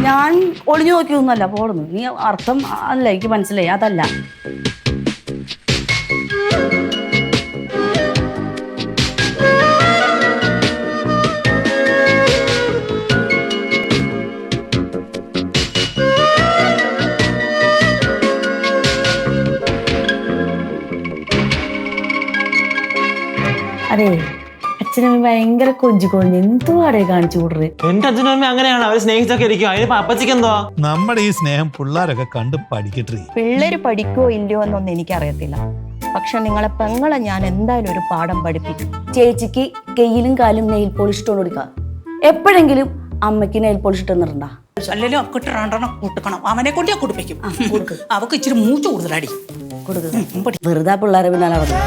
ഞാൻ ഒളിഞ്ഞു നോക്കിയൊന്നുമല്ല പോടുന്നു. നീ അർത്ഥം അല്ല എനിക്ക് മനസ്സിലായി, അതല്ല. അതെ, അച്ഛനമ്മ ഭയങ്കര കൊഞ്ചു കൊഞ്ഞ് എന്തുവാടേ കാണിച്ചു കൂടറ്. എന്റെ അച്ഛനും അമ്മ അങ്ങനെയാണ്, അവര് സ്നേഹിച്ചൊക്കെ ഇരിക്കും. അതിനിപ്പോ അപ്പച്ചിക്ക് എന്തുവാ? നമ്മുടെ ഈ സ്നേഹം പിള്ളേരൊക്കെ കണ്ട് പഠിക്കട്ടെ. പിള്ളേര് പഠിക്കോ ഇല്ലയോ എന്നൊന്നും എനിക്കറിയത്തില്ല. പക്ഷെ നിങ്ങളെ പെങ്ങളെ ഞാൻ എന്തായാലും ഒരു പാഠം പഠിപ്പിക്കും. ചേച്ചിക്ക് കയ്യിലും കാലും നെയിൽ പോളിഷ് ഇട്ടോണ്ട് കൊടുക്കുക. എപ്പോഴെങ്കിലും അമ്മയ്ക്ക് നെയിൽ പോളിഷ് ഇട്ടെന്നിട്ടുണ്ടാ? അല്ലെങ്കിലും അവക്ക് രണ്ടെണ്ണം കൂട്ടിക്കണം. അവനെ കൊണ്ടേ കുടിപ്പിക്കും. അവക്ക് ഇച്ചിരി മൂച്ച് കൂടുതലടി കൊടുക്കുക. വെറുതെ പിള്ളേരെ പിന്നാലെ നടന്നു.